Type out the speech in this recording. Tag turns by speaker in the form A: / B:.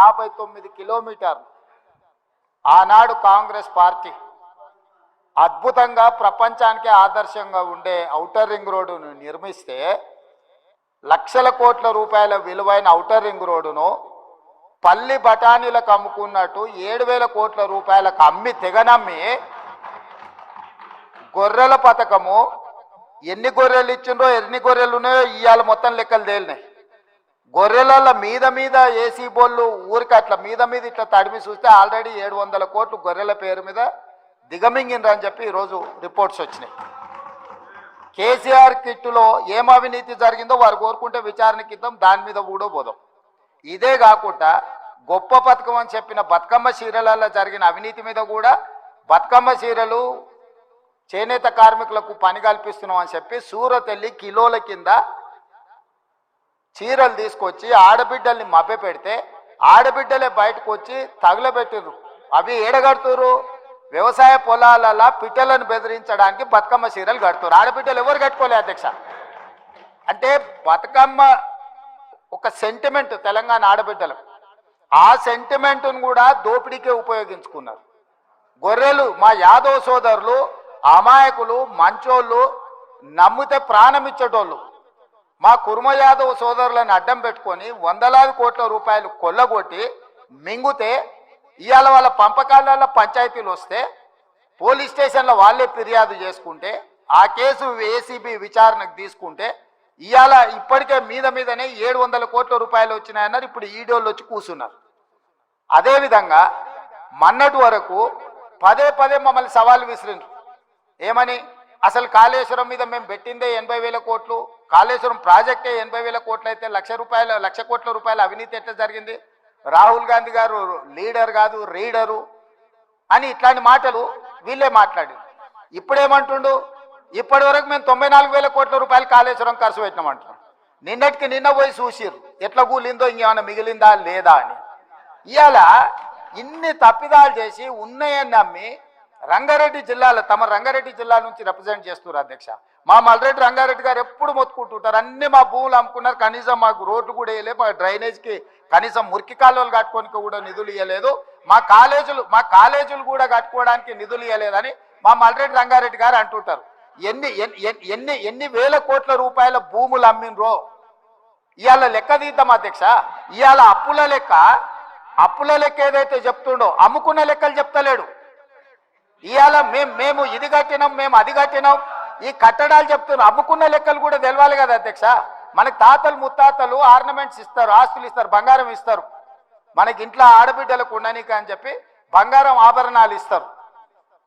A: 59 కిలోమీటర్లు ఆనాడు కాంగ్రెస్ పార్టీ అద్భుతంగా ప్రపంచానికి ఆదర్శంగా ఉండే ఔటర్ రింగ్ రోడ్డును నిర్మిస్తే లక్షల కోట్ల రూపాయల విలువైన ఔటర్ రింగ్ రోడ్డును పల్లి బఠానీలకు అమ్ముకున్నట్టు 7,000 కోట్ల రూపాయలకు అమ్మి తెగనమ్మి గొర్రెల పథకము ఎన్ని గొర్రెలు ఇచ్చిండ్రో ఎన్ని గొర్రెలు ఉన్నాయో ఇవాళ మొత్తం లెక్కలు తేలినాయి. గొర్రెల మీద ఏసీ బోళ్ళు ఊరికి అట్లా మీద ఇట్లా తడిమి చూస్తే ఆల్రెడీ 700 కోట్లు గొర్రెల పేరు మీద దిగమింగిండ్రు అని చెప్పి ఈరోజు రిపోర్ట్స్ వచ్చినాయి. కేసీఆర్ కిట్టులో ఏం అవినీతి జరిగిందో వారు కోరుకుంటే విచారణకి ఇద్దాం, దాని మీద కూడా పోదాం. ఇదే కాకుండా గొప్ప పథకం అని చెప్పిన బతుకమ్మ చీరలలో జరిగిన అవినీతి మీద కూడా బతుకమ్మ చీరలు చేనేత కార్మికులకు పని కల్పిస్తున్నాం అని చెప్పి సూరత్ వెళ్ళి కిలోల కింద చీరలు తీసుకొచ్చి ఆడబిడ్డల్ని మభ్య పెడితే ఆడబిడ్డలే బయటకు వచ్చి తగులబెట్టిర్రు. అవి ఏడగడుతురు వ్యవసాయ పొలాలలో పిట్టలను బెదిరించడానికి బతుకమ్మ చీరలు కడుతున్నారు. ఆడబిడ్డలు ఎవరు కట్టుకోలే అధ్యక్ష. అంటే బతుకమ్మ ఒక సెంటిమెంట్ తెలంగాణ ఆడబిడ్డలకు, ఆ సెంటిమెంట్ను కూడా దోపిడీకే ఉపయోగించుకున్నారు. గొర్రెలు మా యాదవ్ సోదరులు అమాయకులు మంచోళ్ళు, నమ్మితే ప్రాణం ఇచ్చేటోళ్ళు. మా కుర్మ యాదవ్ సోదరులను అడ్డం పెట్టుకొని వందలాది కోట్ల రూపాయలు కొల్లగొట్టి మింగుతే ఇవాళ వాళ్ళ పంపకాలలో పంచాయతీలు వస్తే పోలీస్ స్టేషన్లో వాళ్ళే ఫిర్యాదు చేసుకుంటే ఆ కేసు ఏసీబీ విచారణకు తీసుకుంటే ఇవాళ ఇప్పటికే మీదనే 700 కోట్ల రూపాయలు వచ్చినాయన్నారు. ఇప్పుడు ఈడోళ్ళు వచ్చి కూర్చున్నారు. అదేవిధంగా మొన్నటి వరకు పదే మమ్మల్ని సవాల్ విసిరిండ్రు. ఏమని? అసలు కాళేశ్వరం మీద మేము పెట్టిందే 80,000 కోట్లు, కాళేశ్వరం ప్రాజెక్టే 80,000 కోట్లు అయితే 1,00,000 కోట్ల రూపాయల అవినీతి ఎట్లా జరిగింది? రాహుల్ గాంధీ గారు లీడర్ కాదు రీడరు అని ఇట్లాంటి మాటలు వీళ్ళే మాట్లాడారు. ఇప్పుడేమంటుండు? ఇప్పటి వరకు మేము 94,000 కోట్ల రూపాయలు కాళేశ్వరం ఖర్చు పెట్టినామంటున్నాం. నిన్నటికి నిన్న పోయి చూసిర్రు ఎట్లా కూలిందో, ఇంకేమైనా మిగిలిందా లేదా అని. ఇవాళ ఇన్ని తప్పిదాలు చేసి ఉన్నాయని నమ్మి రంగారెడ్డి జిల్లాలో తమ రంగారెడ్డి జిల్లా నుంచి రిప్రజెంట్ చేస్తున్నారు అధ్యక్ష. మా మల్రెడ్డి రంగారెడ్డి గారు ఎప్పుడు మొత్తుకుంటుంటారు, అన్ని మా భూములు అమ్ముకున్నారు, కనీసం మాకు రోడ్లు కూడా వేయలేదు, మా డ్రైనేజ్కి కనీసం మురికి కాలువలు కట్టుకోనికి కూడా నిధులు ఇవ్వలేదు, మా కాలేజీలు కూడా కట్టుకోవడానికి నిధులు ఇవ్వలేదని మా మల్రెడ్డి రంగారెడ్డి గారు అంటుంటారు. ఎన్ని వేల కోట్ల రూపాయల భూములు అమ్మినరో ఇవాళ లెక్క తీద్దాం అధ్యక్ష. ఇవాళ అప్పుల లెక్క ఏదైతే చెప్తుండో అమ్ముకున్న లెక్కలు చెప్తలేడు. ఇవాళ మేము ఇది కట్టినాం, మేము అది కట్టినాం, ఈ కట్టడాలు చెప్తున్నారు. అమ్ముకున్న లెక్కలు కూడా తెలవాలి కదా అధ్యక్ష. మనకి తాతలు ముత్తాతలు ఆర్నమెంట్స్ ఇస్తారు, ఆస్తులు ఇస్తారు, బంగారం ఇస్తారు. మనకి ఇంట్లో ఆడబిడ్డలకు ఉండనీక అని చెప్పి బంగారం ఆభరణాలు ఇస్తారు.